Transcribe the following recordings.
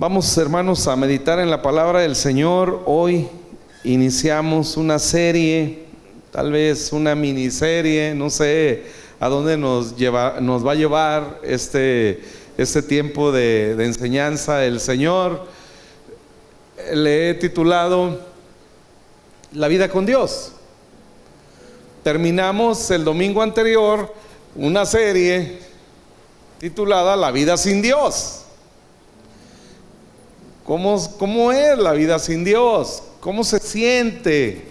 Vamos, hermanos, a meditar en la palabra del Señor. Hoy iniciamos una serie, tal vez una miniserie, no sé a dónde nos va a llevar este tiempo de enseñanza el Señor. Le he titulado La vida con Dios. Terminamos el domingo anterior una serie titulada La vida sin Dios. ¿Cómo es la vida sin Dios? ¿Cómo se siente?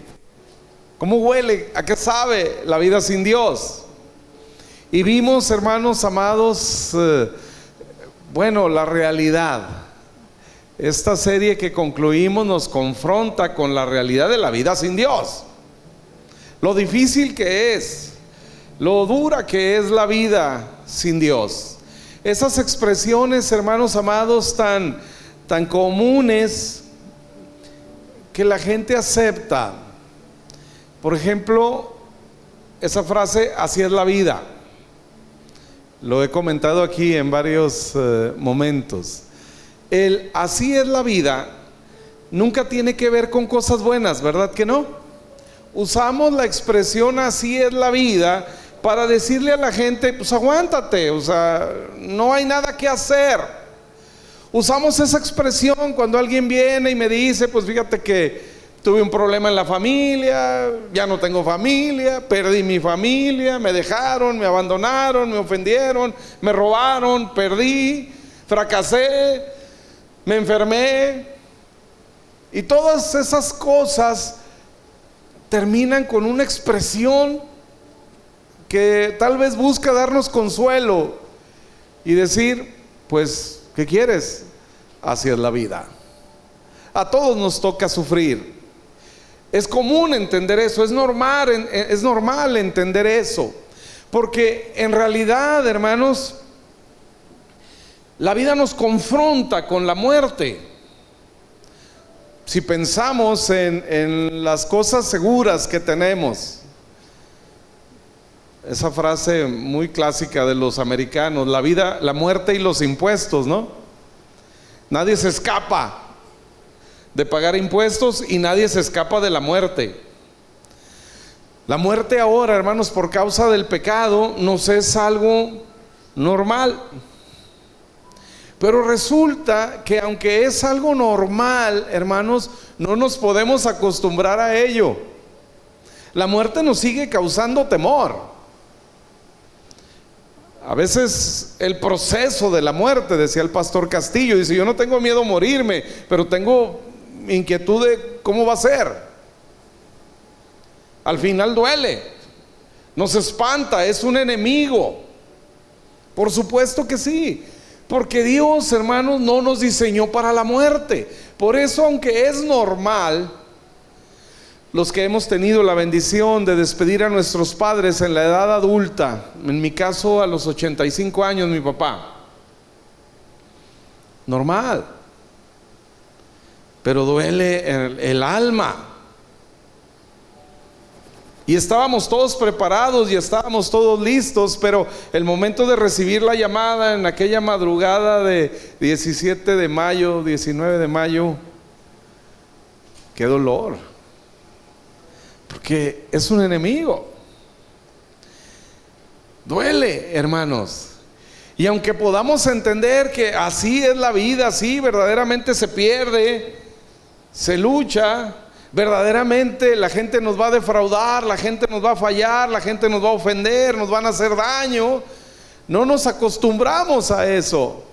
¿Cómo huele? ¿A qué sabe la vida sin Dios? Y vimos, hermanos amados, la realidad. Esta serie que concluimos nos confronta con la realidad de la vida sin Dios. Lo difícil que es, lo dura que es la vida sin Dios. Esas expresiones, hermanos amados, tan comunes que la gente acepta. Por ejemplo, esa frase, así es la vida. Lo he comentado aquí en varios momentos. El así es la vida nunca tiene que ver con cosas buenas, ¿verdad que no? Usamos la expresión así es la vida para decirle a la gente, pues aguántate, o sea, no hay nada que hacer. Usamos esa expresión cuando alguien viene y me dice, pues fíjate que tuve un problema en la familia, ya no tengo familia, perdí mi familia, me dejaron, me abandonaron, me ofendieron, me robaron, perdí, fracasé, me enfermé. Y todas esas cosas terminan con una expresión que tal vez busca darnos consuelo y decir, pues, ¿qué quieres? Así es la vida. A todos nos toca sufrir. Es común entender eso, es normal entender eso. Porque en realidad, hermanos, la vida nos confronta con la muerte. Si pensamos en las cosas seguras que tenemos, esa frase muy clásica de los americanos, la vida, la muerte y los impuestos, ¿no? Nadie se escapa de pagar impuestos y nadie se escapa de la muerte. La muerte ahora, hermanos, por causa del pecado, nos es algo normal. Pero resulta que aunque es algo normal, hermanos, no nos podemos acostumbrar a ello. La muerte nos sigue causando temor. A veces el proceso de la muerte, decía el pastor Castillo, dice, yo no tengo miedo a morirme, pero tengo inquietud de cómo va a ser. Al final duele, nos espanta, es un enemigo. Por supuesto que sí, porque Dios, hermanos, no nos diseñó para la muerte. Por eso, aunque es normal, los que hemos tenido la bendición de despedir a nuestros padres en la edad adulta, en mi caso a los 85 años mi papá, normal, pero duele el alma. Y estábamos todos preparados y estábamos todos listos, pero el momento de recibir la llamada en aquella madrugada de 17 de mayo, 19 de mayo, qué dolor. Porque es un enemigo. Duele, hermanos. Y aunque podamos entender que así es la vida, así verdaderamente se pierde, se lucha, verdaderamente la gente nos va a defraudar, la gente nos va a fallar, la gente nos va a ofender, nos van a hacer daño, no nos acostumbramos a eso.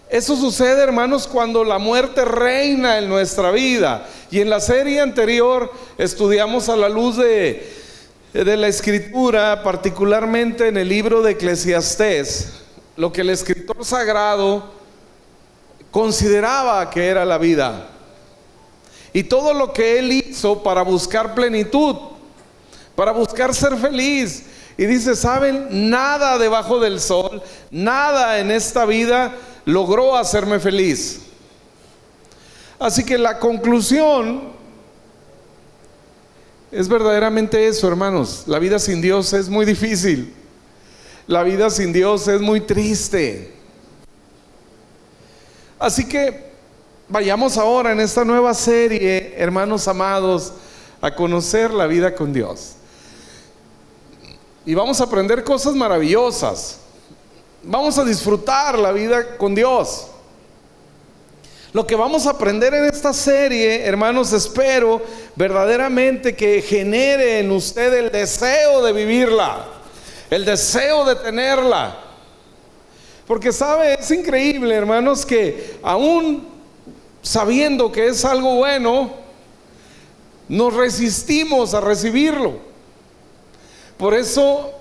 Eso sucede, hermanos, cuando la muerte reina en nuestra vida. Y en la serie anterior estudiamos a la luz de la Escritura, particularmente en el libro de Eclesiastés, lo que el escritor sagrado consideraba que era la vida. Y todo lo que él hizo para buscar plenitud, para buscar ser feliz. Y dice, ¿saben? Nada debajo del sol, nada en esta vida logró hacerme feliz. Así que la conclusión es verdaderamente eso, hermanos. La vida sin Dios es muy difícil. La vida sin Dios es muy triste. Así que vayamos ahora en esta nueva serie, hermanos amados, a conocer la vida con Dios. Y vamos a aprender cosas maravillosas. Vamos a disfrutar la vida con Dios. Lo que vamos a aprender en esta serie, hermanos, espero verdaderamente que genere en usted el deseo de vivirla, el deseo de tenerla. Porque sabe, es increíble, hermanos, que aún sabiendo que es algo bueno, nos resistimos a recibirlo. Por eso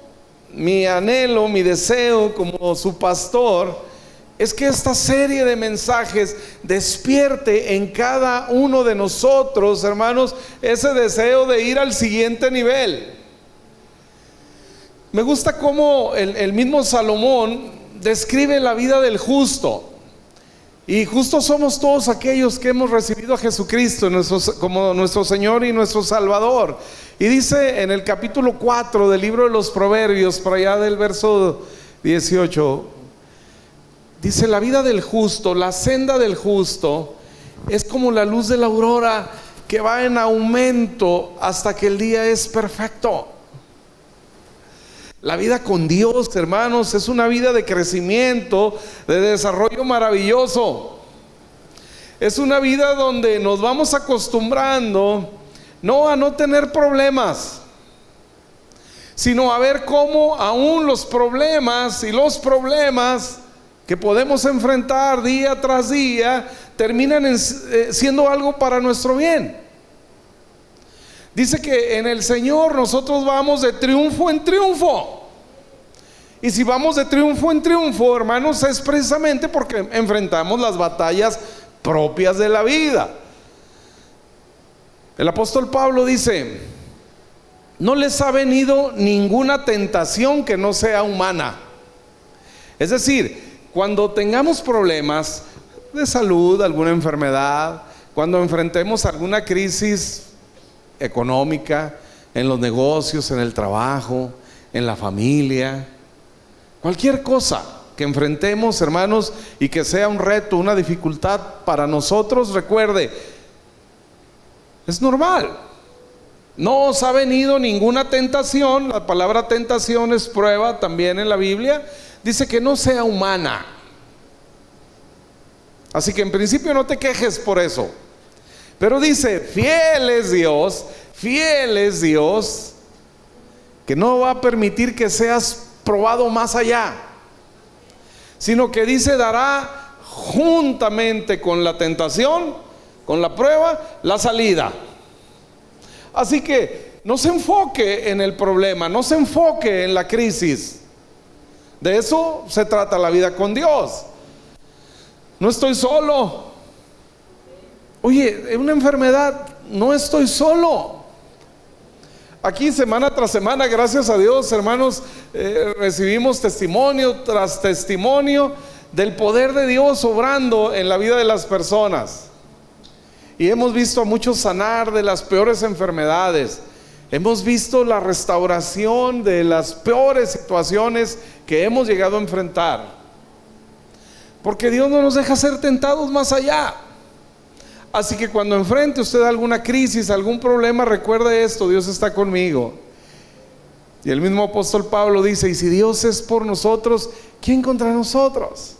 mi anhelo, mi deseo como su pastor es que esta serie de mensajes despierte en cada uno de nosotros, hermanos, ese deseo de ir al siguiente nivel. Me gusta cómo el mismo Salomón describe la vida del justo. Y justos somos todos aquellos que hemos recibido a Jesucristo como nuestro Señor y nuestro Salvador. Y dice en el capítulo 4 del libro de los Proverbios, por allá del verso 18, dice: la vida del justo, la senda del justo, es como la luz de la aurora que va en aumento hasta que el día es perfecto. La vida con Dios, hermanos, es una vida de crecimiento, de desarrollo maravilloso. Es una vida donde nos vamos acostumbrando no a no tener problemas, sino a ver cómo aún los problemas que podemos enfrentar día tras día terminan siendo algo para nuestro bien. Dice que en el Señor nosotros vamos de triunfo en triunfo. Y si vamos de triunfo en triunfo, hermanos, es precisamente porque enfrentamos las batallas propias de la vida. El apóstol Pablo dice: no les ha venido ninguna tentación que no sea humana. Es decir, cuando tengamos problemas de salud, alguna enfermedad, cuando enfrentemos alguna crisis económica, en los negocios, en el trabajo, en la familia, cualquier cosa que enfrentemos, hermanos, y que sea un reto, una dificultad para nosotros, recuerde, es normal. No os ha venido ninguna tentación. La palabra tentación es prueba también en la Biblia. Dice que no sea humana. Así que en principio no te quejes por eso. Pero dice: fiel es Dios, que no va a permitir que seas probado más allá, sino que dice: dará juntamente con la tentación, con la prueba, la salida. Así que no se enfoque en el problema, no se enfoque en la crisis. De eso se trata la vida con Dios. No estoy solo. Oye, en una enfermedad no estoy solo. Aquí semana tras semana, gracias a Dios, hermanos, recibimos testimonio tras testimonio del poder de Dios obrando en la vida de las personas. Y hemos visto a muchos sanar de las peores enfermedades. Hemos visto la restauración de las peores situaciones que hemos llegado a enfrentar. Porque Dios no nos deja ser tentados más allá. Así que cuando enfrente usted alguna crisis, algún problema, recuerde esto: Dios está conmigo. Y el mismo apóstol Pablo dice: y si Dios es por nosotros, ¿quién contra nosotros?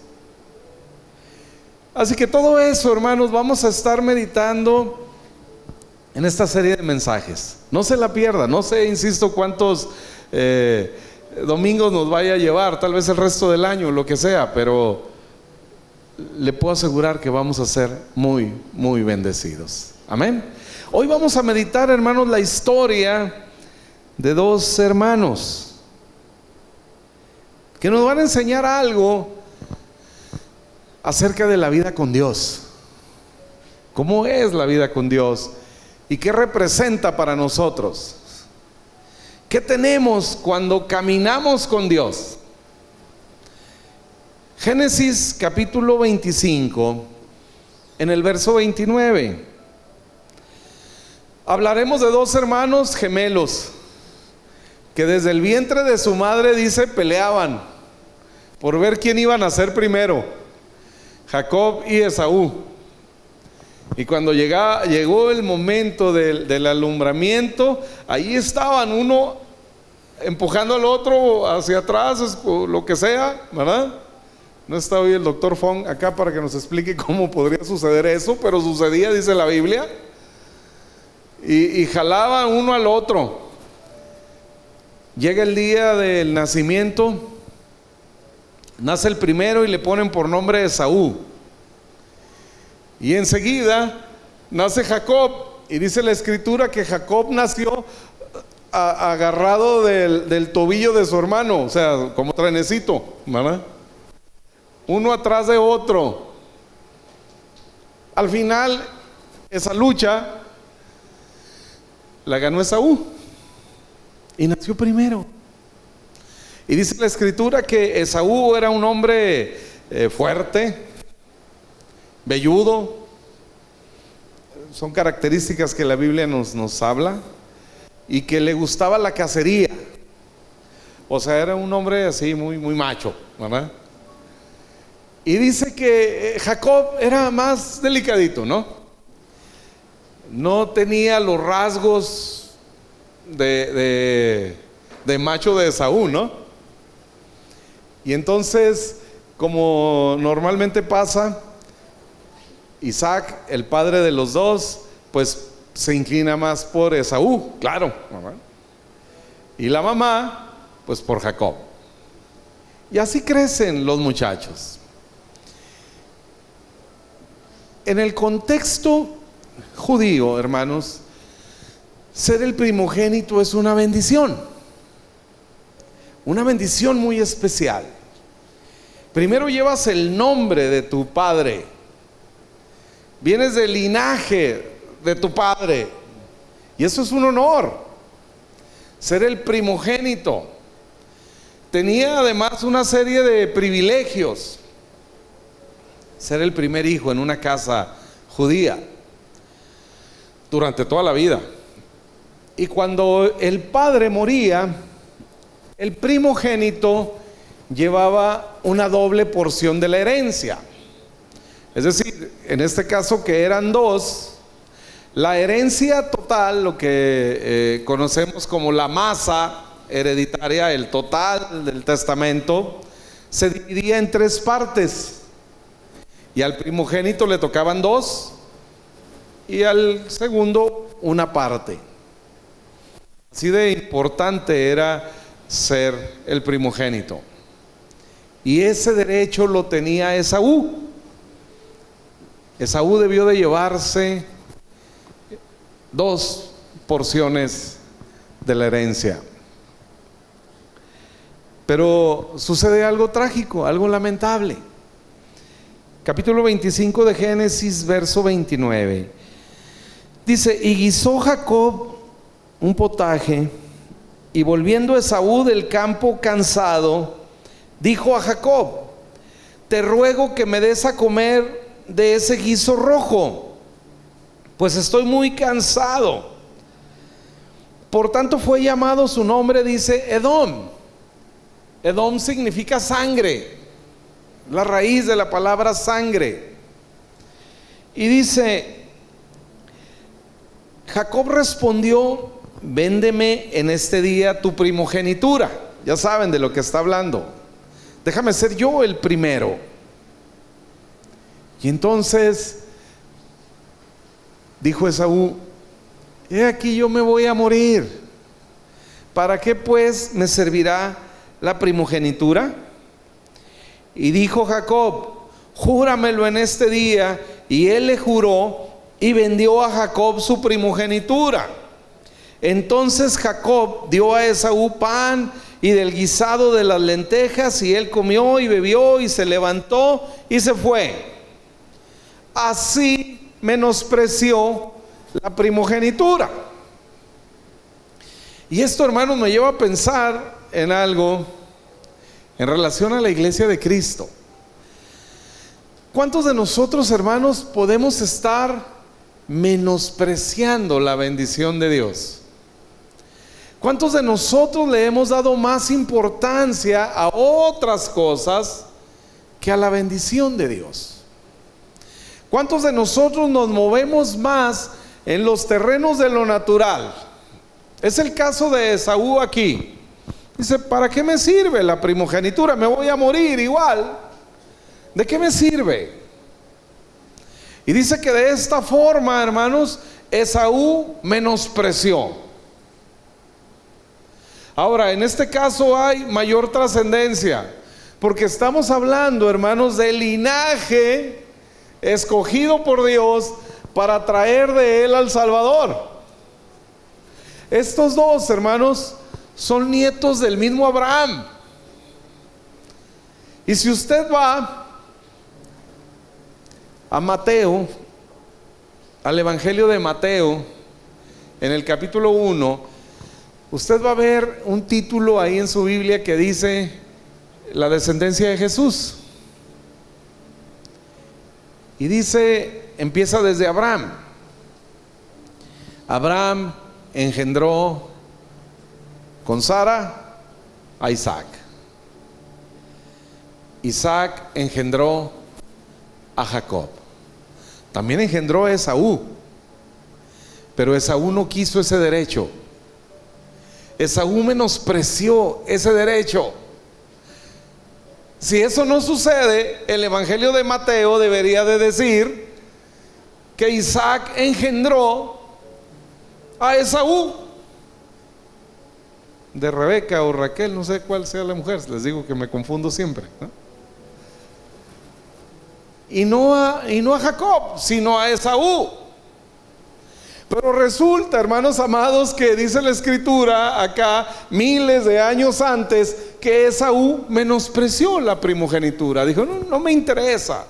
Así que todo eso, hermanos, vamos a estar meditando en esta serie de mensajes. No se la pierda. No sé, insisto, cuántos domingos nos vaya a llevar, tal vez el resto del año, lo que sea, pero le puedo asegurar que vamos a ser muy, muy bendecidos. Amén. Hoy vamos a meditar, hermanos, la historia de dos hermanos que nos van a enseñar algo acerca de la vida con Dios. ¿Cómo es la vida con Dios? ¿Y qué representa para nosotros? ¿Qué tenemos cuando caminamos con Dios? Génesis capítulo 25, en el verso 29. Hablaremos de dos hermanos gemelos que desde el vientre de su madre, dice, peleaban por ver quién iba a nacer primero. Jacob y Esaú. Y cuando llegó el momento del alumbramiento, ahí estaban, uno empujando al otro hacia atrás, lo que sea, ¿verdad? No está hoy el doctor Fong acá para que nos explique cómo podría suceder eso, pero sucedía, dice la Biblia. Y jalaban uno al otro. Llega el día del nacimiento, nace el primero y le ponen por nombre Esaú. Y enseguida nace Jacob, y dice la escritura que Jacob nació agarrado del tobillo de su hermano, o sea, como trenecito, ¿verdad? Uno atrás de otro. Al final, esa lucha la ganó Esaú y nació primero. Y dice la escritura que Esaú era un hombre fuerte, velludo. Son características que la Biblia nos habla. Y que le gustaba la cacería. O sea, era un hombre así muy macho, ¿verdad? Y dice que Jacob era más delicadito, ¿no? No tenía los rasgos de macho de Esaú, ¿no? Y entonces, como normalmente pasa, Isaac, el padre de los dos, pues se inclina más por Esaú, claro, ¿verdad? Y la mamá, pues por Jacob. Y así crecen los muchachos. En el contexto judío, hermanos, ser el primogénito es una bendición muy especial. Primero llevas el nombre de tu padre, vienes del linaje de tu padre, y eso es un honor, ser el primogénito. Tenía además una serie de privilegios, ser el primer hijo en una casa judía durante toda la vida. Y cuando el padre moría, el primogénito llevaba una doble porción de la herencia. Es decir, en este caso que eran dos, la herencia total, lo que conocemos como la masa hereditaria, el total del testamento, se dividía en tres partes. Y al primogénito le tocaban dos, y al segundo una parte. Así de importante era ser el primogénito. Y ese derecho lo tenía Esaú. Esaú debió de llevarse dos porciones de la herencia. Pero sucede algo trágico, algo lamentable. Capítulo 25 de Génesis, verso 29. Dice: y guisó Jacob un potaje, y volviendo Esaú del campo cansado, dijo a Jacob: te ruego que me des a comer de ese guiso rojo, pues estoy muy cansado. Por tanto fue llamado su nombre, dice, Edom. Edom significa sangre, la raíz de la palabra sangre. Y dice, Jacob respondió: véndeme en este día tu primogenitura. Ya saben de lo que está hablando. Déjame ser yo el primero. Y entonces dijo Esaú: he aquí yo me voy a morir, ¿para qué pues me servirá la primogenitura? Y dijo Jacob: júramelo en este día. Y él le juró, y vendió a Jacob su primogenitura. Entonces Jacob dio a Esaú pan y del guisado de las lentejas, y él comió y bebió y se levantó y se fue. Así menospreció la primogenitura. Y esto, hermanos, me lleva a pensar en algo en relación a la iglesia de Cristo. ¿Cuántos de nosotros, hermanos, podemos estar menospreciando la bendición de Dios? ¿Cuántos de nosotros le hemos dado más importancia a otras cosas que a la bendición de Dios? ¿Cuántos de nosotros nos movemos más en los terrenos de lo natural? Es el caso de Esaú aquí. Dice, ¿para qué me sirve la primogenitura? Me voy a morir igual. ¿De qué me sirve? Y dice que de esta forma, hermanos, Esaú menospreció. Ahora, en este caso hay mayor trascendencia, porque estamos hablando, hermanos, del linaje escogido por Dios para traer de él al Salvador. Estos dos, hermanos, son nietos del mismo Abraham. Y si usted va a Mateo, al Evangelio de Mateo, en el capítulo 1, usted va a ver un título ahí en su Biblia que dice la descendencia de Jesús. Y dice, empieza desde Abraham. Abraham engendró con Sara a Isaac. Isaac engendró a Jacob. También engendró a Esaú, pero Esaú no quiso ese derecho. Esaú menospreció ese derecho. Si eso no sucede, el Evangelio de Mateo debería de decir que Isaac engendró a Esaú, de Rebeca o Raquel, no sé cuál sea la mujer, les digo que me confundo siempre, ¿no? Y no a Jacob, sino a Esaú. Pero resulta, hermanos amados, que dice la Escritura acá, miles de años antes, que Esaú menospreció la primogenitura. Dijo, no me interesa.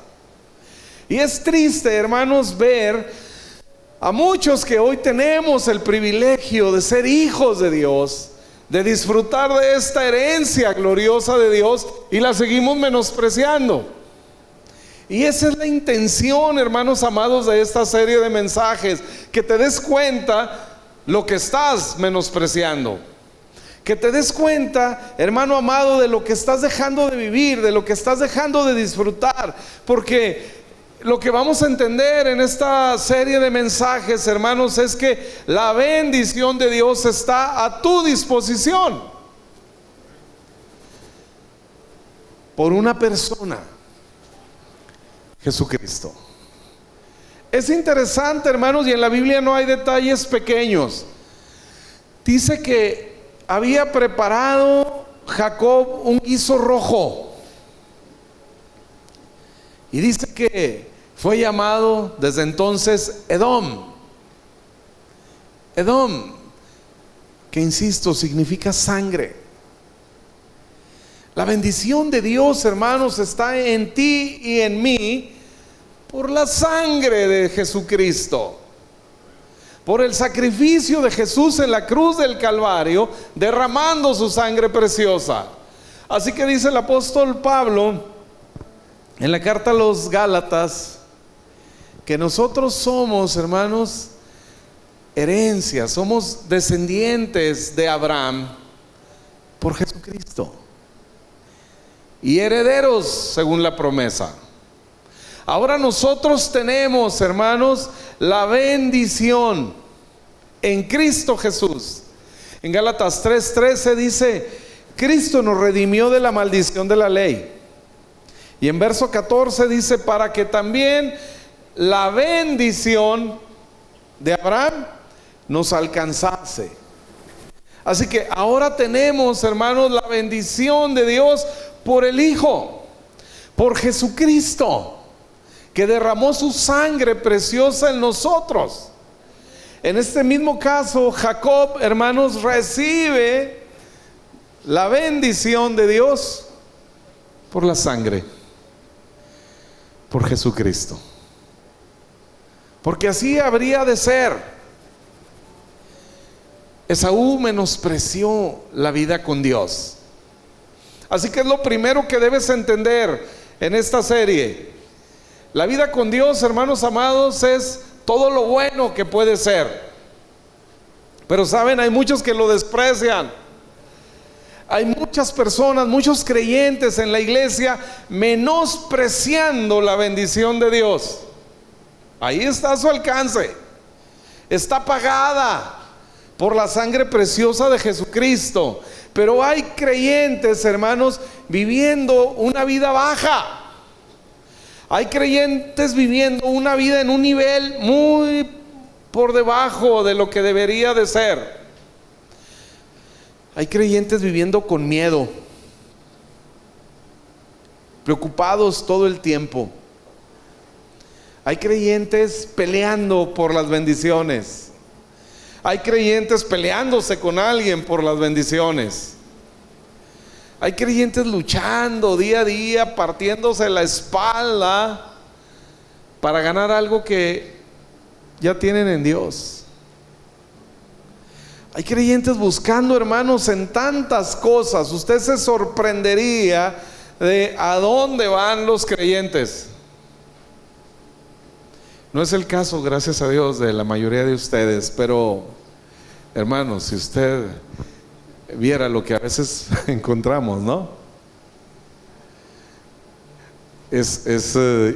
Y es triste, hermanos, ver a muchos que hoy tenemos el privilegio de ser hijos de Dios, de disfrutar de esta herencia gloriosa de Dios, y la seguimos menospreciando. Y esa es la intención, hermanos amados, de esta serie de mensajes, que te des cuenta lo que estás menospreciando, que te des cuenta, hermano amado, de lo que estás dejando de vivir, de lo que estás dejando de disfrutar, porque lo que vamos a entender en esta serie de mensajes, hermanos, es que la bendición de Dios está a tu disposición por una persona, Jesucristo. Es interesante, hermanos, y en la Biblia no hay detalles pequeños. Dice que había preparado Jacob un guiso rojo, y dice que fue llamado desde entonces Edom. Edom, que insisto, significa sangre. La bendición de Dios, hermanos, está en ti y en mí por la sangre de Jesucristo, por el sacrificio de Jesús en la cruz del Calvario, derramando su sangre preciosa. Así que dice el apóstol Pablo en la carta a los Gálatas que nosotros somos, hermanos, herencia, somos descendientes de Abraham por Jesucristo y herederos según la promesa. Ahora nosotros tenemos, hermanos, la bendición en Cristo Jesús. En Gálatas 3:13 dice, Cristo nos redimió de la maldición de la ley. Y en verso 14 dice, para que también la bendición de Abraham nos alcanzase. Así que ahora tenemos, hermanos, la bendición de Dios por el Hijo, por Jesucristo, que derramó su sangre preciosa en nosotros. En este mismo caso, Jacob, hermanos, recibe la bendición de Dios por la sangre, por Jesucristo. Porque así habría de ser. Esaú menospreció la vida con Dios. Así que es lo primero que debes entender en esta serie. La vida con Dios, hermanos amados, es todo lo bueno que puede ser. Pero saben, hay muchos que lo desprecian. Hay muchas personas, muchos creyentes en la iglesia menospreciando la bendición de Dios. Ahí está a su alcance. Está pagada por la sangre preciosa de Jesucristo. Pero hay creyentes, hermanos, viviendo una vida baja. Hay creyentes viviendo una vida en un nivel muy por debajo de lo que debería de ser. Hay creyentes viviendo con miedo, preocupados todo el tiempo. Hay creyentes peleando por las bendiciones. Hay creyentes peleándose con alguien por las bendiciones. Hay creyentes luchando día a día, partiéndose la espalda para ganar algo que ya tienen en Dios. Hay creyentes buscando, hermanos, en tantas cosas. Usted se sorprendería de a dónde van los creyentes. No es el caso, gracias a Dios, de la mayoría de ustedes, pero hermanos, si usted viera lo que a veces encontramos, ¿no? Es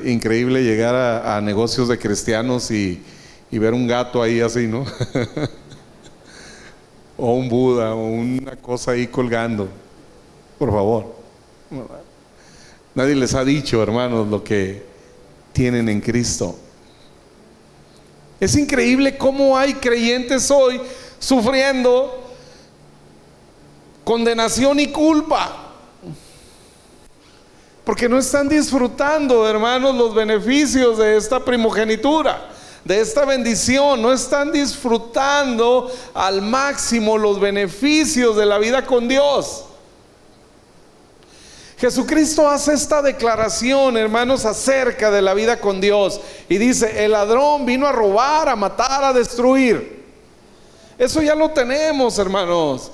increíble llegar a negocios de cristianos y ver un gato ahí así, ¿no? O un Buda o una cosa ahí colgando. Por favor, nadie les ha dicho, hermanos, lo que tienen en Cristo. Es increíble cómo hay creyentes hoy sufriendo condenación y culpa, porque no están disfrutando, hermanos, los beneficios de esta primogenitura, de esta bendición. No están disfrutando al máximo los beneficios de la vida con Dios. Jesucristo hace esta declaración, hermanos, acerca de la vida con Dios, y dice: el ladrón vino a robar, a matar, a destruir. Eso ya lo tenemos, hermanos.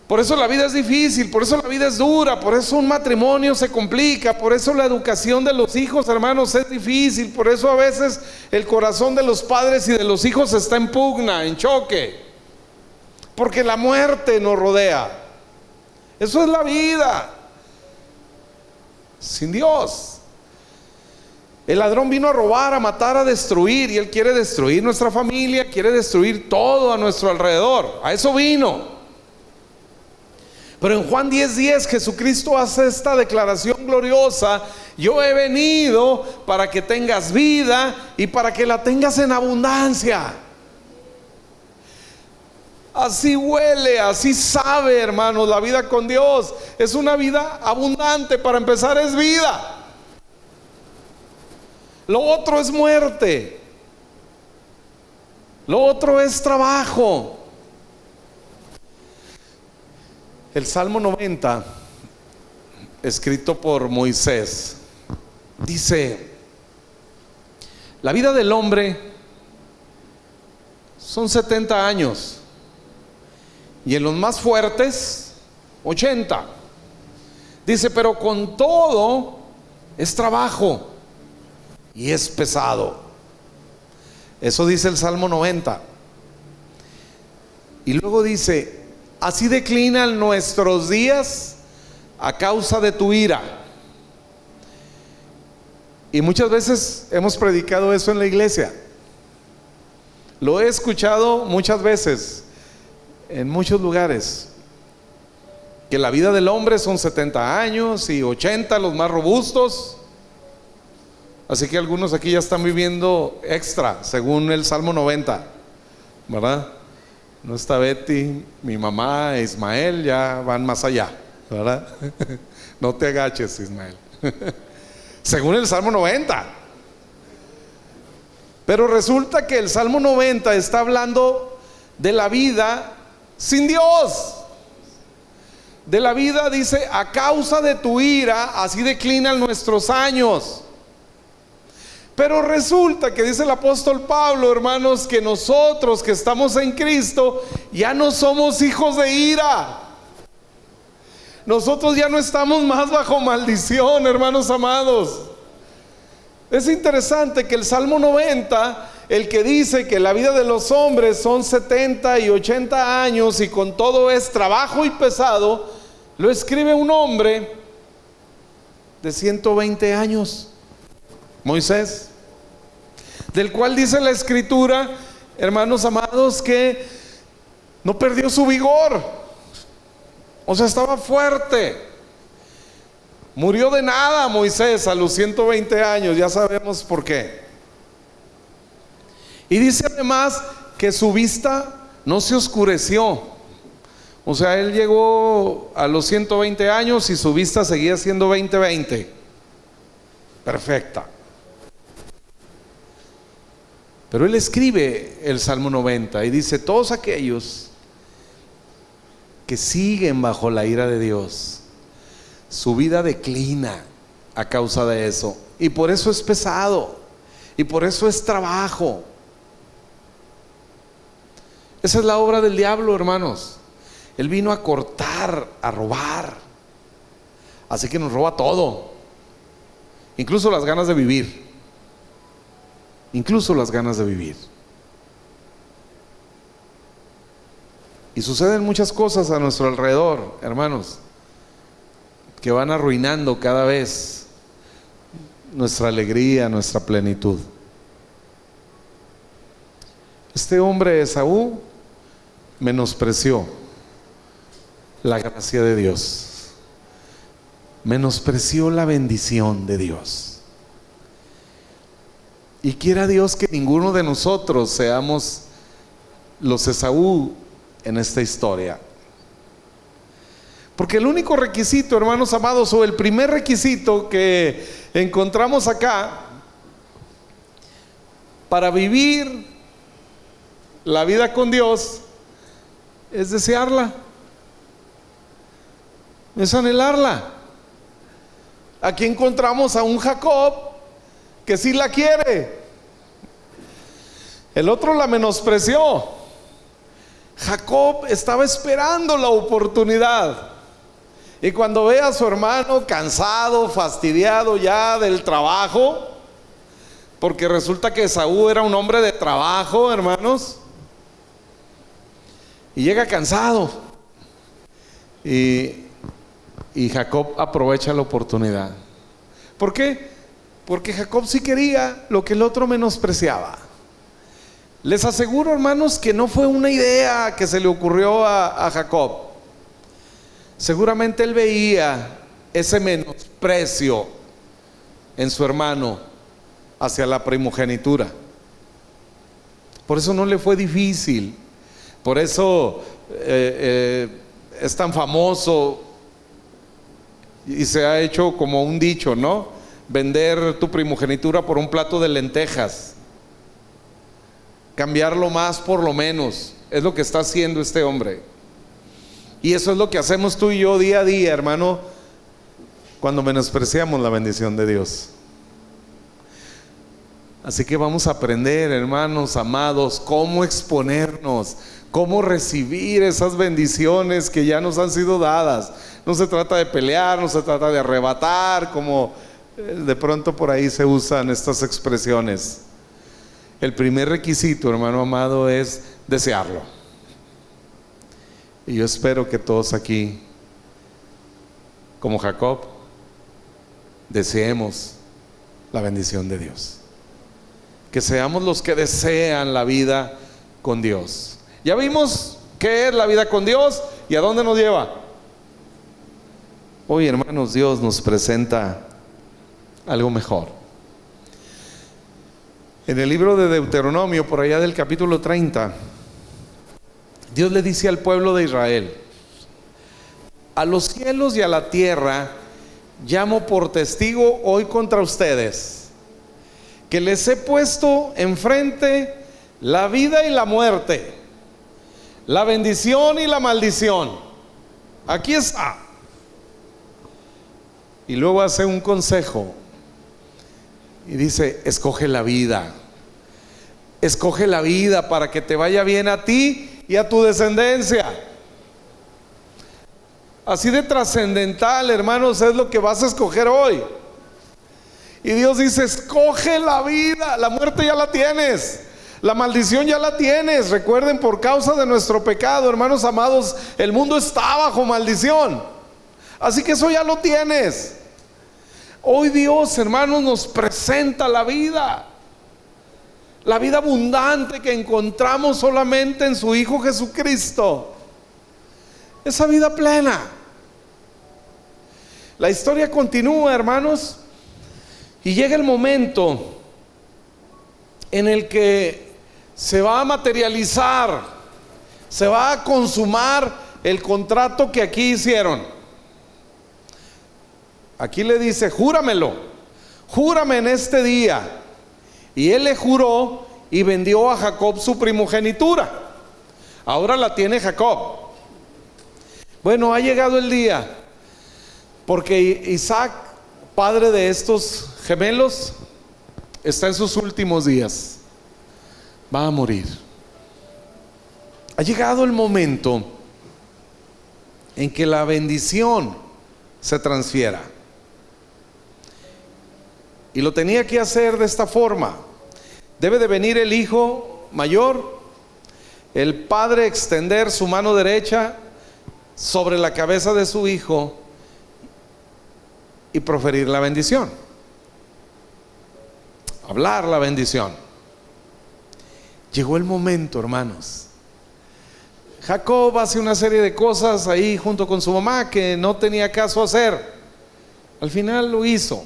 Por eso la vida es difícil, por eso la vida es dura, por eso un matrimonio se complica, por eso la educación de los hijos, hermanos, es difícil, por eso a veces el corazón de los padres y de los hijos está en pugna, en choque, porque la muerte nos rodea. Eso es la vida sin Dios. El ladrón vino a robar, a matar, a destruir, y él quiere destruir nuestra familia, quiere destruir todo a nuestro alrededor. A eso vino. Pero en Juan 10:10 Jesucristo hace esta declaración gloriosa: yo he venido para que tengas vida y para que la tengas en abundancia. Así huele, así sabe, hermanos, la vida con Dios. Es una vida abundante. Para empezar, es vida. Lo otro es muerte. Lo otro es trabajo. El Salmo 90, escrito por Moisés, dice: la vida del hombre son 70 años, y en los más fuertes 80. Dice: pero con todo es trabajo y es pesado. Eso dice el Salmo 90. Y luego dice: así declinan nuestros días a causa de tu ira. Y muchas veces hemos predicado eso en la iglesia. Lo he escuchado muchas veces en muchos lugares, que la vida del hombre son 70 años y 80 los más robustos. Así que algunos aquí ya están viviendo extra, según el Salmo 90, ¿verdad? No está Betty, mi mamá, Ismael, ya van más allá, ¿verdad? No te agaches, Ismael. Según el Salmo 90. Pero resulta que el Salmo 90 está hablando de la vida sin Dios. De la vida, dice: a causa de tu ira, así declinan nuestros años. Pero resulta que dice el apóstol Pablo, hermanos, que nosotros que estamos en Cristo ya no somos hijos de ira. Nosotros ya no estamos más bajo maldición, hermanos amados. Es interesante que el Salmo 90, el que dice que la vida de los hombres son 70 y 80 años y con todo es trabajo y pesado, lo escribe un hombre de 120 años, Moisés. del cual dice la Escritura, hermanos amados, que no perdió su vigor. O sea, estaba fuerte. Murió de nada Moisés a los 120 años, ya sabemos por qué. Y dice además que su vista no se oscureció. O sea, él llegó a los 120 años y su vista seguía siendo 20-20. Perfecta. Pero él escribe el Salmo 90 y dice: todos aquellos que siguen bajo la ira de Dios, su vida declina a causa de eso. Y por eso es pesado. Y por eso es trabajo. Esa es la obra del diablo, hermanos. Él vino a cortar, a robar. Así que nos roba todo. Incluso las ganas de vivir. Incluso las ganas de vivir. Y suceden muchas cosas a nuestro alrededor, hermanos, que van arruinando cada vez nuestra alegría, nuestra plenitud. Este hombre Esaú menospreció la gracia de Dios, menospreció la bendición de Dios. Y quiera Dios que ninguno de nosotros seamos los Esaú en esta historia. Porque el único requisito, hermanos amados, o el primer requisito que encontramos acá para vivir la vida con Dios es desearla, es anhelarla. Aquí encontramos a un Jacob que sí la quiere. El otro la menospreció. Jacob estaba esperando la oportunidad. Y cuando ve a su hermano cansado, fastidiado ya del trabajo, porque resulta que Esaú era un hombre de trabajo, hermanos, y llega cansado, y Jacob aprovecha la oportunidad. ¿Por qué? Porque Jacob sí quería lo que el otro menospreciaba. Les aseguro, hermanos, que no fue una idea que se le ocurrió a Jacob. Seguramente él veía ese menosprecio en su hermano hacia la primogenitura. Por eso no le fue difícil. Por eso es tan famoso y se ha hecho como un dicho, ¿no? Vender tu primogenitura por un plato de lentejas. Cambiar lo más por lo menos. Es lo que está haciendo este hombre. Y eso es lo que hacemos tú y yo día a día, hermano, cuando menospreciamos la bendición de Dios. Así que vamos a aprender, hermanos amados, cómo exponernos, cómo recibir esas bendiciones que ya nos han sido dadas. No se trata de pelear, no se trata de arrebatar, como de pronto por ahí se usan estas expresiones. El primer requisito, hermano amado, es desearlo. Y yo espero que todos aquí, como Jacob, deseemos la bendición de Dios. Que seamos los que desean la vida con Dios. Ya vimos qué es la vida con Dios y a dónde nos lleva. Hoy, hermanos, Dios nos presenta algo mejor. En el libro de Deuteronomio, por allá del capítulo 30, Dios le dice al pueblo de Israel: a los cielos y a la tierra llamo por testigo hoy contra ustedes, que les he puesto enfrente la vida y la muerte, la bendición y la maldición. Aquí está. Y luego hace un consejo y dice: escoge la vida. Escoge la vida para que te vaya bien a ti y a tu descendencia. Así de trascendental, hermanos, es lo que vas a escoger hoy. Y Dios dice: escoge la vida. La muerte ya la tienes, la maldición ya la tienes. Recuerden, por causa de nuestro pecado, hermanos amados, el mundo está bajo maldición. Así que eso ya lo tienes. Hoy Dios, hermanos, nos presenta la vida. la vida abundante que encontramos solamente en su Hijo Jesucristo. Esa vida plena. La historia continúa, hermanos, y llega el momento en el que se va a materializar, se va a consumar el contrato que aquí hicieron. Aquí le dice: júramelo, júrame en este día. Y él le juró y vendió a Jacob su primogenitura. Ahora la tiene Jacob. Bueno, ha llegado el día, porque Isaac, padre de estos gemelos, está en sus últimos días. Va a morir. Ha llegado el momento en que la bendición se transfiera. Y lo tenía que hacer de esta forma. Debe de venir el hijo mayor, el padre extender su mano derecha sobre la cabeza de su hijo y proferir la bendición, hablar la bendición. Llegó el momento, hermanos. Jacob hace una serie de cosas ahí junto con su mamá que no tenía caso hacer. Al final lo hizo.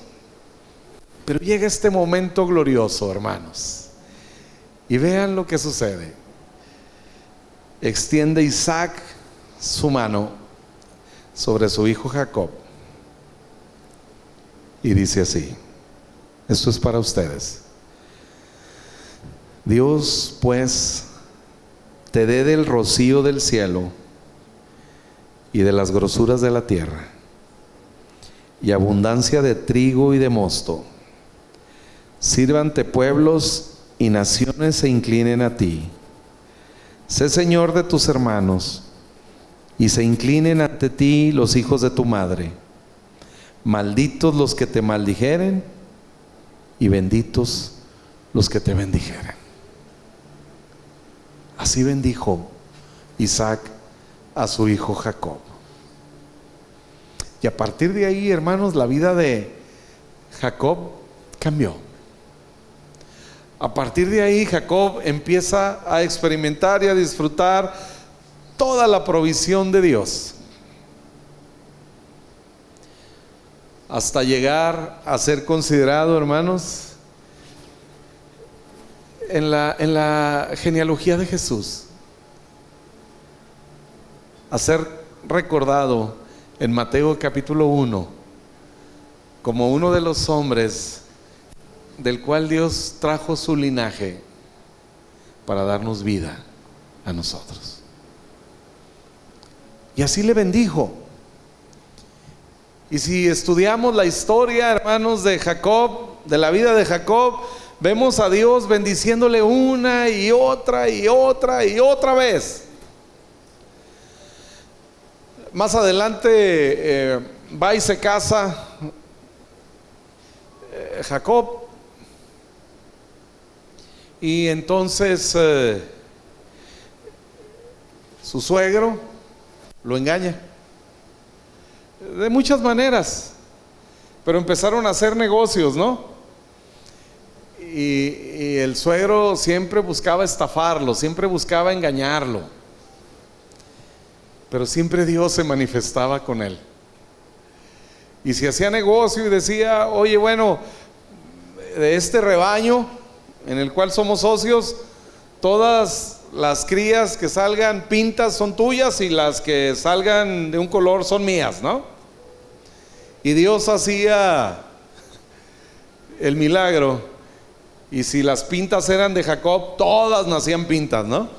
Pero llega este momento glorioso, hermanos, y vean lo que sucede. Extiende Isaac su mano sobre su hijo Jacob y dice así: esto es para ustedes. Dios pues te dé del rocío del cielo y de las grosuras de la tierra, y abundancia de trigo y de mosto. Sírvante pueblos y naciones se inclinen a ti. Sé Señor de tus hermanos, y se inclinen ante ti los hijos de tu madre. Malditos los que te maldijeren, y benditos los que te bendijeren. Así bendijo Isaac a su hijo Jacob. Y a partir de ahí, hermanos, la vida de Jacob cambió. A partir de ahí, Jacob empieza a experimentar y a disfrutar toda la provisión de Dios, hasta llegar a ser considerado, hermanos, en la genealogía de Jesús, a ser recordado en Mateo capítulo 1 como uno de los hombres del cual Dios trajo su linaje para darnos vida a nosotros. Y así le bendijo. Y si estudiamos la historia, hermanos, de Jacob, de la vida de Jacob, vemos a Dios bendiciéndole una y otra y otra y otra vez. Más adelante va y se casa Jacob, y entonces su suegro lo engaña de muchas maneras, pero empezaron a hacer negocios, ¿no? Y el suegro siempre buscaba estafarlo, siempre buscaba engañarlo, pero siempre Dios se manifestaba con él. Y si hacía negocio y decía: oye, bueno, de este rebaño en el cual somos socios, todas las crías que salgan pintas son tuyas y las que salgan de un color son mías, ¿no? Y Dios hacía el milagro, y si las pintas eran de Jacob, todas nacían pintas, ¿no?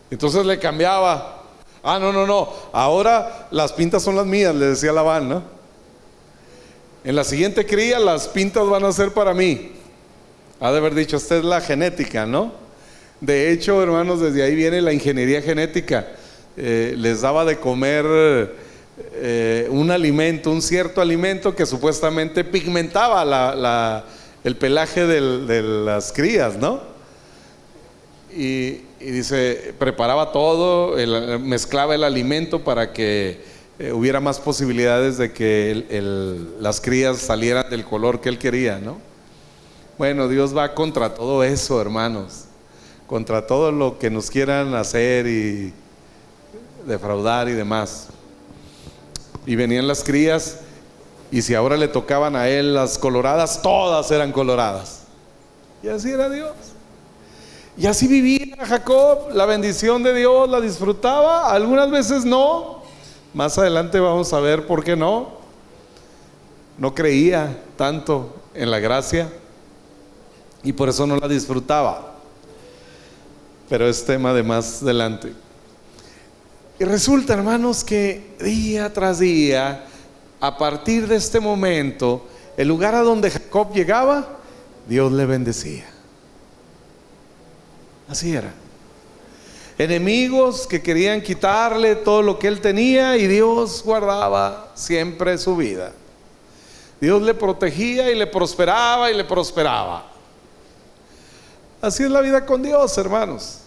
Entonces le cambiaba: ah, no, ahora las pintas son las mías, le decía Labán, ¿no? En la siguiente cría las pintas van a ser para mí. Ha de haber dicho: esta es la genética, ¿no? De hecho, hermanos, desde ahí viene la ingeniería genética. Les daba de comer un alimento, un cierto alimento que supuestamente pigmentaba el pelaje de las crías, ¿no? Y dice, preparaba todo, mezclaba el alimento para que hubiera más posibilidades de que las crías salieran del color que él quería, ¿no? Bueno, Dios va contra todo eso, hermanos, contra todo lo que nos quieran hacer y defraudar y demás. Y venían las crías, y si ahora le tocaban a él las coloradas, todas eran coloradas. Y así era Dios. Y así vivía Jacob, la bendición de Dios la disfrutaba, algunas veces no. Más adelante vamos a ver por qué no. No creía tanto en la gracia y por eso no la disfrutaba. Pero es tema de más adelante. Y resulta, hermanos, que día tras día, a partir de este momento, el lugar a donde Jacob llegaba, Dios le bendecía. Así era. Enemigos que querían quitarle todo lo que él tenía, y Dios guardaba siempre su vida. Dios le protegía y le prosperaba y le prosperaba. Así es la vida con Dios, hermanos.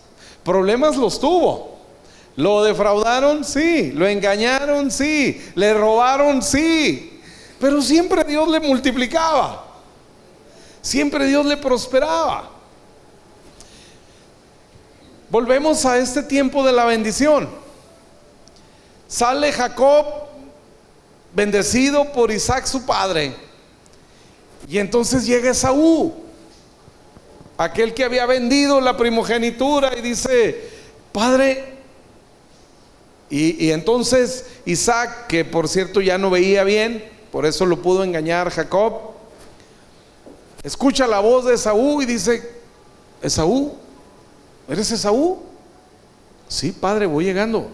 Problemas los tuvo. Lo defraudaron, sí. Lo engañaron, sí. Le robaron, sí. Pero siempre Dios le multiplicaba. Siempre Dios le prosperaba. Volvemos a este tiempo de la bendición. Sale Jacob bendecido por Isaac su padre, y entonces llega Esaú, aquel que había vendido la primogenitura, y dice: padre. Y entonces Isaac, que por cierto ya no veía bien, por eso lo pudo engañar Jacob, escucha la voz de Esaú y dice: Esaú, ¿eres Esaú? Sí, padre, voy llegando.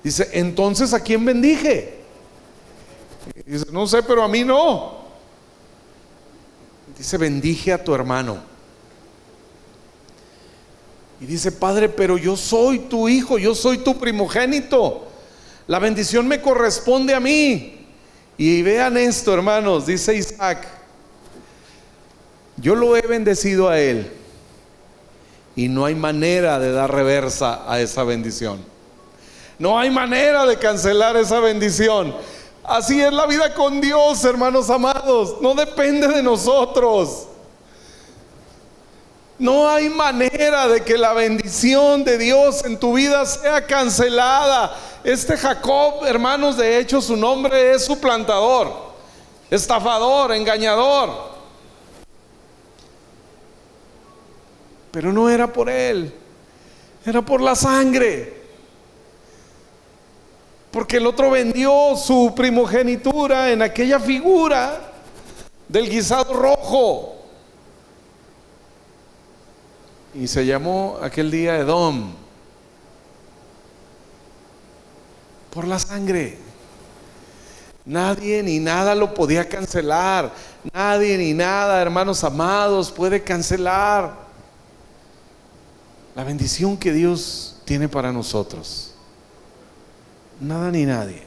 Dice: entonces, ¿a quién bendije? Dice: no sé, pero a mí no. Dice: bendije a tu hermano. Y dice: padre, pero yo soy tu hijo, yo soy tu primogénito, la bendición me corresponde a mí. Y vean esto, hermanos, dice Isaac: yo lo he bendecido a él, y no hay manera de dar reversa a esa bendición. No hay manera de cancelar esa bendición. Así es la vida con Dios, hermanos amados. No depende de nosotros. No hay manera de que la bendición de Dios en tu vida sea cancelada. Este Jacob, hermanos, de hecho su nombre es suplantador, estafador, engañador. Pero no era por él, era por la sangre. Porque el otro vendió su primogenitura en aquella figura del guisado rojo, y se llamó aquel día Edom, por la sangre. Nadie ni nada lo podía cancelar. Nadie ni nada, hermanos amados, puede cancelar la bendición que Dios tiene para nosotros. Nada ni nadie.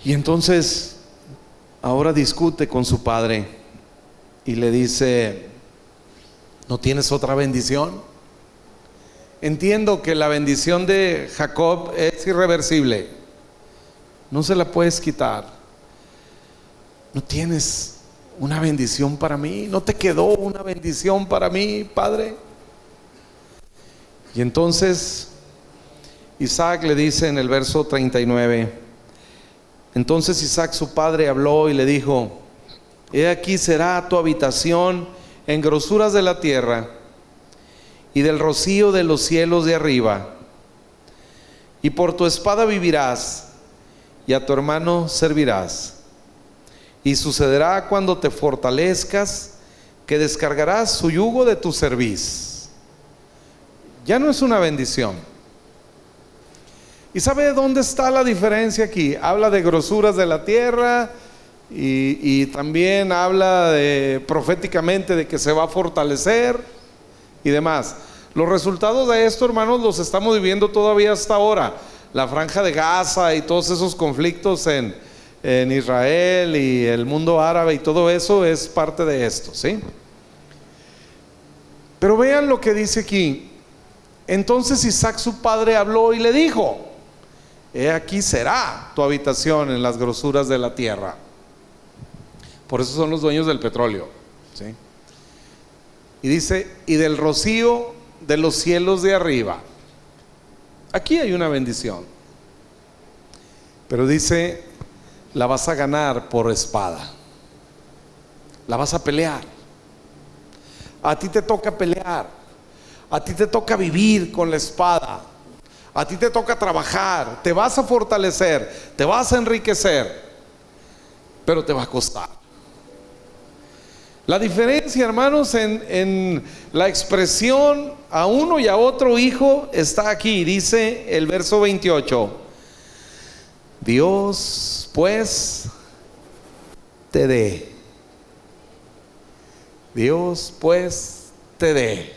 Y entonces ahora discute con su padre y le dice: ¿no tienes otra bendición? Entiendo que la bendición de Jacob es irreversible, no se la puedes quitar. ¿No tienes una bendición para mí? ¿No te quedó una bendición para mí, padre? Y entonces Isaac le dice en el verso 39: entonces Isaac su padre habló y le dijo: he aquí será tu habitación en grosuras de la tierra y del rocío de los cielos de arriba, y por tu espada vivirás, y a tu hermano servirás. Y sucederá cuando te fortalezcas, que descargarás su yugo de tu cerviz. Ya no es una bendición. ¿Y sabe dónde está la diferencia aquí? Habla de grosuras de la tierra, y también habla proféticamente de que se va a fortalecer y demás. Los resultados de esto, hermanos, los estamos viviendo todavía hasta ahora. La franja de Gaza y todos esos conflictos en Israel y el mundo árabe y todo eso es parte de esto, ¿sí? Pero vean lo que dice aquí. Entonces Isaac su padre habló y le dijo: he aquí será tu habitación en las grosuras de la tierra. Por eso son los dueños del petróleo, ¿sí? Y dice, y del rocío de los cielos de arriba. Aquí hay una bendición. Pero dice, la vas a ganar por espada. La vas a pelear. A ti te toca pelear. A ti te toca vivir con la espada. A ti te toca trabajar. Te vas a fortalecer. Te vas a enriquecer. Pero te va a costar. La diferencia, hermanos, en la expresión a uno y a otro hijo está aquí. Dice el verso 28. Dios pues te dé. Dios pues te dé.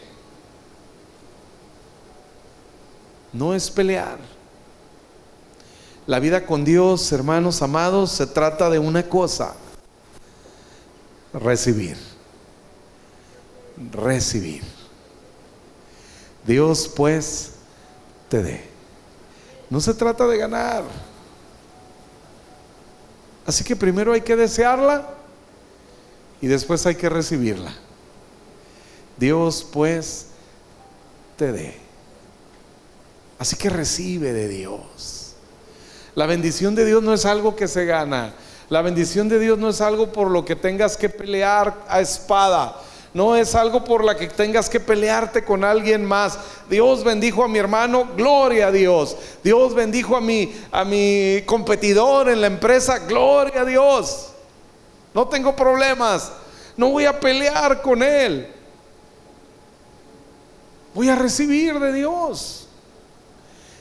No es pelear. La vida con Dios, hermanos amados, se trata de una cosa: recibir. Recibir. Dios pues te dé. No se trata de ganar. Así que primero hay que desearla y después hay que recibirla. Dios pues te dé. Así que recibe de Dios. La bendición de Dios no es algo que se gana. La bendición de Dios no es algo por lo que tengas que pelear a espada. No es algo por la que tengas que pelearte con alguien más. Dios bendijo a mi hermano, gloria a Dios. Dios bendijo a mi competidor en la empresa, gloria a Dios. No tengo problemas. No voy a pelear con él. Voy a recibir de Dios.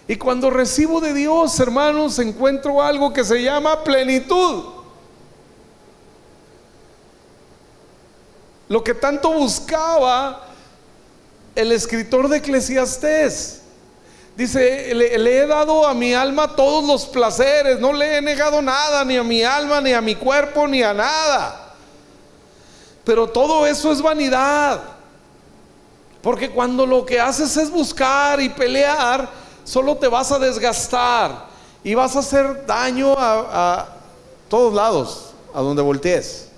Y cuando recibo de Dios, hermanos, encuentro algo que se llama plenitud. Lo que tanto buscaba el escritor de Eclesiastés. Dice, le he dado a mi alma todos los placeres, no le he negado nada, ni a mi alma, ni a mi cuerpo, ni a nada. Pero todo eso es vanidad. Porque cuando lo que haces es buscar y pelear, solo te vas a desgastar y vas a hacer daño a todos lados, a donde voltees.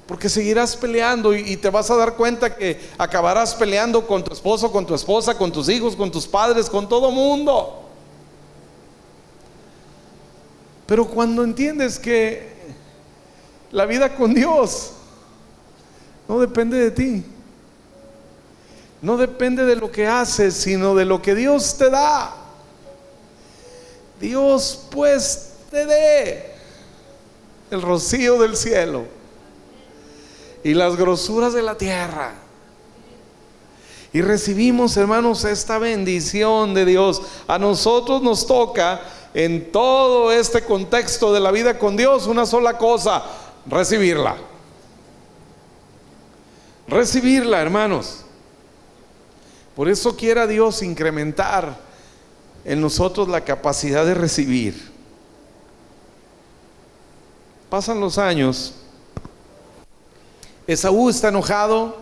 Porque seguirás peleando y te vas a dar cuenta que acabarás peleando con tu esposo, con tu esposa, con tus hijos, con tus padres, con todo mundo. Pero cuando entiendes que la vida con Dios no depende de ti, no depende de lo que haces, sino de lo que Dios te da. Dios pues te dé el rocío del cielo y las grosuras de la tierra. Y recibimos, hermanos, esta bendición de Dios. A nosotros nos toca, en todo este contexto de la vida con Dios, una sola cosa: recibirla. Recibirla, hermanos. Por eso quiera Dios incrementar en nosotros la capacidad de recibir. Pasan los años. Esaú está enojado.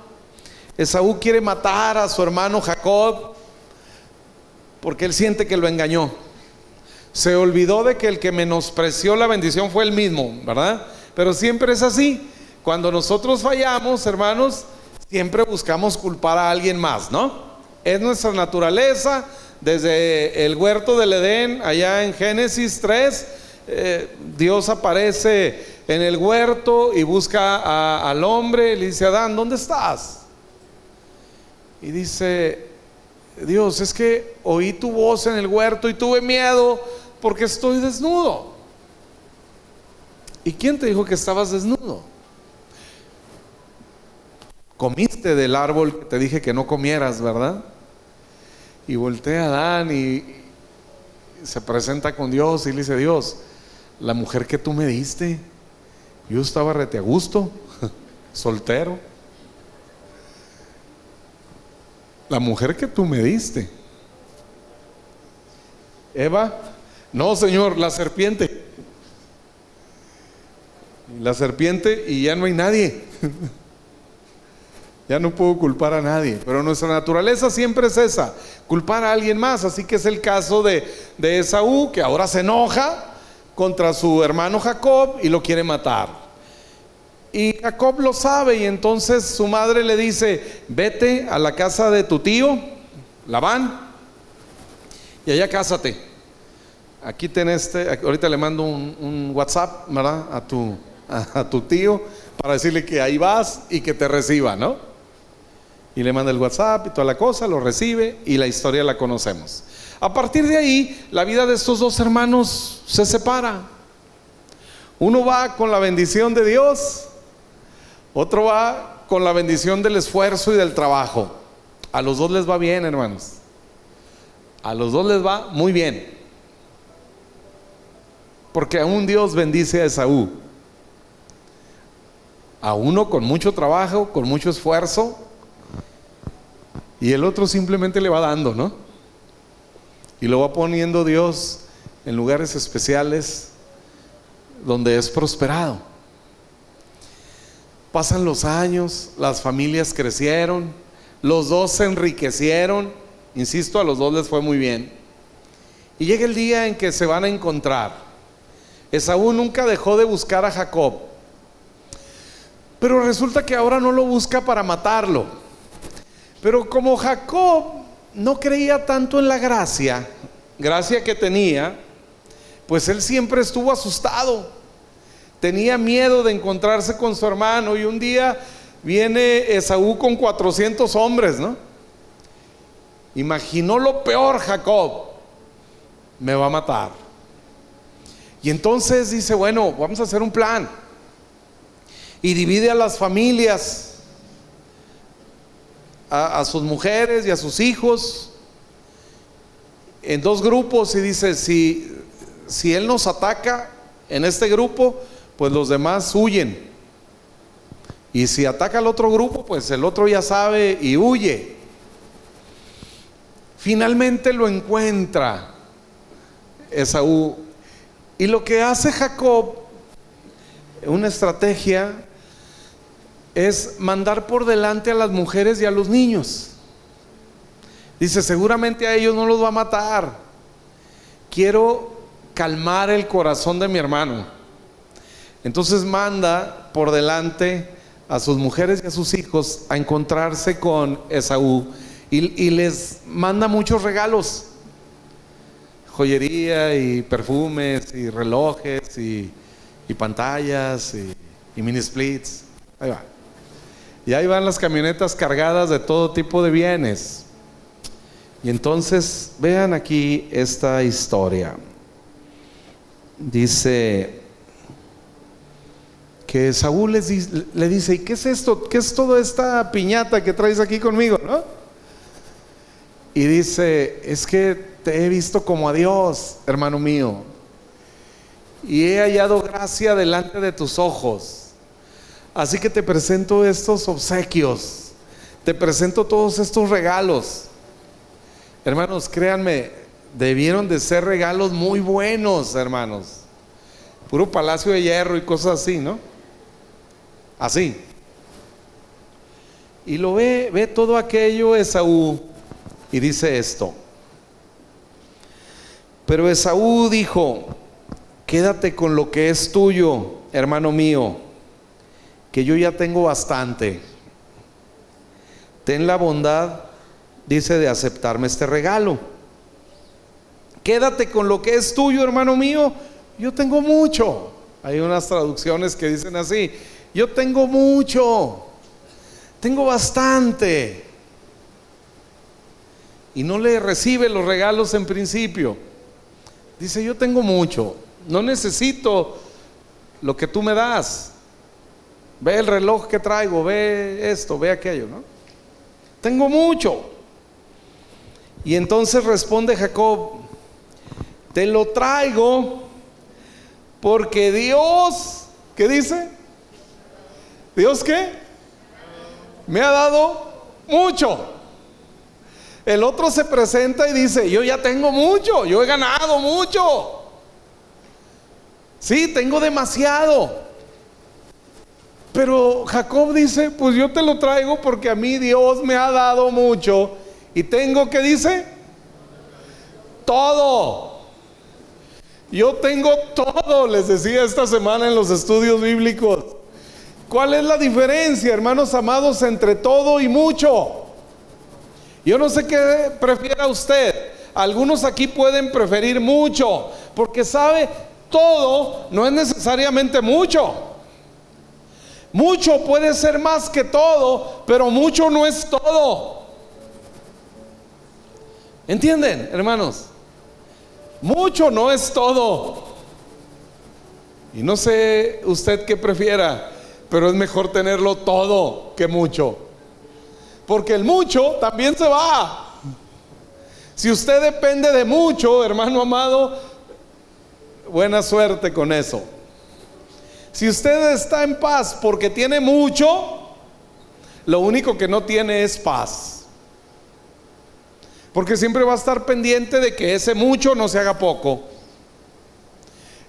Esaú quiere matar a su hermano Jacob porque él siente que lo engañó. Se olvidó de que el que menospreció la bendición fue él mismo, ¿verdad? Pero siempre es así. Cuando nosotros fallamos, hermanos, siempre buscamos culpar a alguien más, ¿no? Es nuestra naturaleza. Desde el huerto del Edén, allá en Génesis 3, Dios aparece en el huerto y busca al hombre. Le dice: Adán, ¿dónde estás? Y dice Dios: es que oí tu voz en el huerto y tuve miedo porque estoy desnudo. ¿Y quién te dijo que estabas desnudo? Comiste del árbol que te dije que no comieras, ¿verdad? Y voltea a Adán y se presenta con Dios y le dice: Dios, la mujer que tú me diste, yo estaba rete a gusto, soltero. La mujer que tú me diste, Eva, no, Señor, la serpiente. La serpiente, y ya no hay nadie. Ya no puedo culpar a nadie. Pero nuestra naturaleza siempre es esa: culpar a alguien más. Así que es el caso de Esaú, que ahora se enoja contra su hermano Jacob y lo quiere matar. Y Jacob lo sabe, y entonces su madre le dice: vete a la casa de tu tío Labán y allá cásate. Aquí tenés, ahorita le mando un WhatsApp, ¿verdad? A tu tío, para decirle que ahí vas y que te reciba, ¿no? Y le manda el WhatsApp y toda la cosa, lo recibe, y la historia la conocemos. A partir de ahí, la vida de estos dos hermanos se separa. Uno va con la bendición de Dios, otro va con la bendición del esfuerzo y del trabajo. A los dos les va bien, hermanos. A los dos les va muy bien. Porque aún Dios bendice a Esaú. A uno con mucho trabajo, con mucho esfuerzo, y el otro simplemente le va dando, ¿no? Y lo va poniendo Dios en lugares especiales donde es prosperado. Pasan los años, las familias crecieron, los dos se enriquecieron. Insisto, a los dos les fue muy bien. Y llega el día en que se van a encontrar. Esaú nunca dejó de buscar a Jacob, pero resulta que ahora no lo busca para matarlo. Pero como Jacob no creía tanto en la gracia que tenía, pues él siempre estuvo asustado. Tenía miedo de encontrarse con su hermano, y un día viene Esaú con 400 hombres, ¿no? Imaginó lo peor Jacob: me va a matar. Y entonces dice: bueno, vamos a hacer un plan. Y divide a las familias, a sus mujeres y a sus hijos, en dos grupos, y dice: si él nos ataca en este grupo, pues los demás huyen. Y si ataca al otro grupo, pues el otro ya sabe y huye. Finalmente lo encuentra Esaú. Y lo que hace Jacob, una estrategia, es mandar por delante a las mujeres y a los niños. Dice: seguramente a ellos no los va a matar. Quiero calmar el corazón de mi hermano. Entonces manda por delante a sus mujeres y a sus hijos a encontrarse con Esaú, y les manda muchos regalos: joyería y perfumes y relojes y pantallas y mini splits. Ahí va. Y ahí van las camionetas cargadas de todo tipo de bienes. Y entonces vean aquí esta historia. Dice que Saúl le dice: ¿y qué es esto? ¿Qué es toda esta piñata que traes aquí conmigo, no? Y dice: es que te he visto como a Dios, hermano mío, y he hallado gracia delante de tus ojos. Así que te presento estos obsequios, te presento todos estos regalos. Hermanos, créanme, debieron de ser regalos muy buenos, hermanos. Puro palacio de hierro y cosas así, ¿no? Así. Y lo ve todo aquello Esaú, y dice esto: pero Esaú dijo: quédate con lo que es tuyo, hermano mío, que yo ya tengo bastante. Ten la bondad, dice, de aceptarme este regalo. Quédate con lo que es tuyo, hermano mío, yo tengo mucho. Hay unas traducciones que dicen así: yo tengo mucho, tengo bastante. Y no le recibe los regalos en principio. Dice: yo tengo mucho, no necesito lo que tú me das. Ve el reloj que traigo, ve esto, ve aquello, ¿no? Tengo mucho. Y entonces responde Jacob: te lo traigo porque Dios, ¿qué dice? ¿Dios qué? Me ha dado mucho. El otro se presenta y dice: yo ya tengo mucho, yo he ganado mucho. Sí, tengo demasiado. Pero Jacob dice: pues yo te lo traigo porque a mí Dios me ha dado mucho. Y tengo, ¿qué dice? Todo. Yo tengo todo, les decía esta semana en los estudios bíblicos. ¿Cuál es la diferencia, hermanos amados, entre todo y mucho? Yo no sé qué prefiera usted. Algunos aquí pueden preferir mucho, porque sabe, todo no es necesariamente mucho. Mucho puede ser más que todo, pero mucho no es todo. ¿Entienden, hermanos? Mucho no es todo. Y no sé usted qué prefiera, pero es mejor tenerlo todo que mucho. Porque el mucho también se va. Si usted depende de mucho, hermano amado, buena suerte con eso. Si usted está en paz porque tiene mucho, lo único que no tiene es paz. Porque siempre va a estar pendiente de que ese mucho no se haga poco.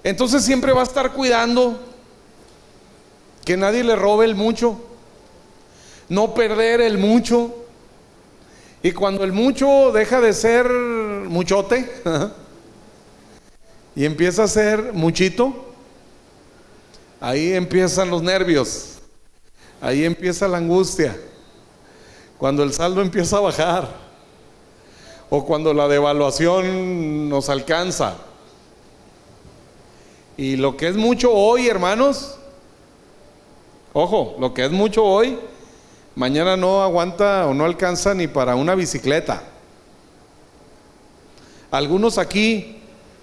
Entonces siempre va a estar cuidando que nadie le robe el mucho, no perder el mucho. Y cuando el mucho deja de ser muchote y empieza a ser muchito, ahí empiezan los nervios, ahí empieza la angustia. Cuando el saldo empieza a bajar, o cuando la devaluación nos alcanza. Y lo que es mucho hoy, hermanos, ojo, lo que es mucho hoy, mañana no aguanta o no alcanza ni para una bicicleta. Algunos aquí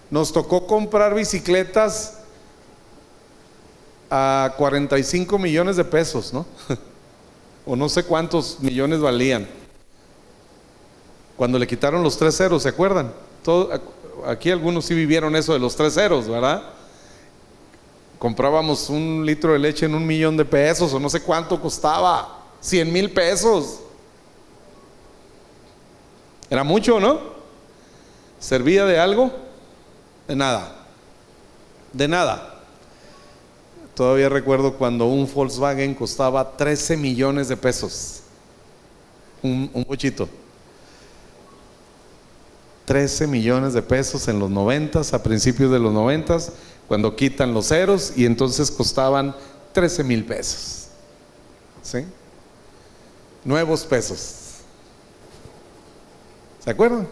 nos tocó comprar bicicletas a 45 millones de pesos, ¿no? O no sé cuántos millones valían. Cuando le quitaron los 3 ceros, ¿se acuerdan? Aquí algunos sí vivieron eso de los 3 ceros, ¿verdad? Comprábamos un litro de leche en 1 millón de pesos, o no sé cuánto costaba, 100,000 pesos. Era mucho, ¿no? ¿Servía de algo? De nada. De nada. Todavía recuerdo cuando un Volkswagen costaba 13 millones de pesos. Un bochito. 13 millones de pesos en los 90s, a principios de los 90s, cuando quitan los ceros, y entonces costaban 13,000 pesos. ¿Sí? Nuevos pesos. ¿Se acuerdan?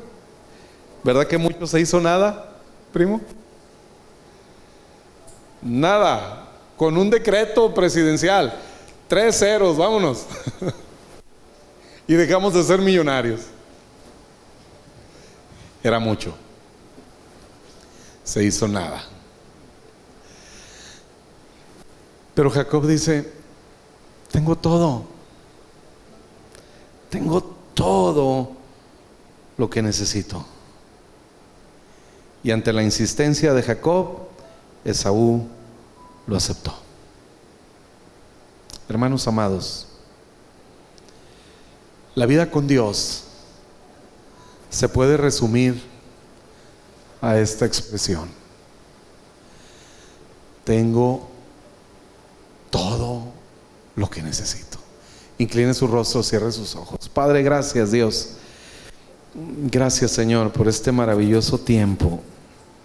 ¿Verdad que mucho se hizo nada, primo? Nada. Con un decreto presidencial, 3 ceros, vámonos. Y dejamos de ser millonarios. Era mucho. Se hizo nada. Pero Jacob dice: tengo todo. Tengo todo lo que necesito. Y ante la insistencia de Jacob, Esaú lo aceptó. Hermanos amados, la vida con Dios se puede resumir a esta expresión: tengo todo lo que necesito. Incline su rostro, cierre sus ojos. Padre, gracias, Dios. Gracias, Señor, por este maravilloso tiempo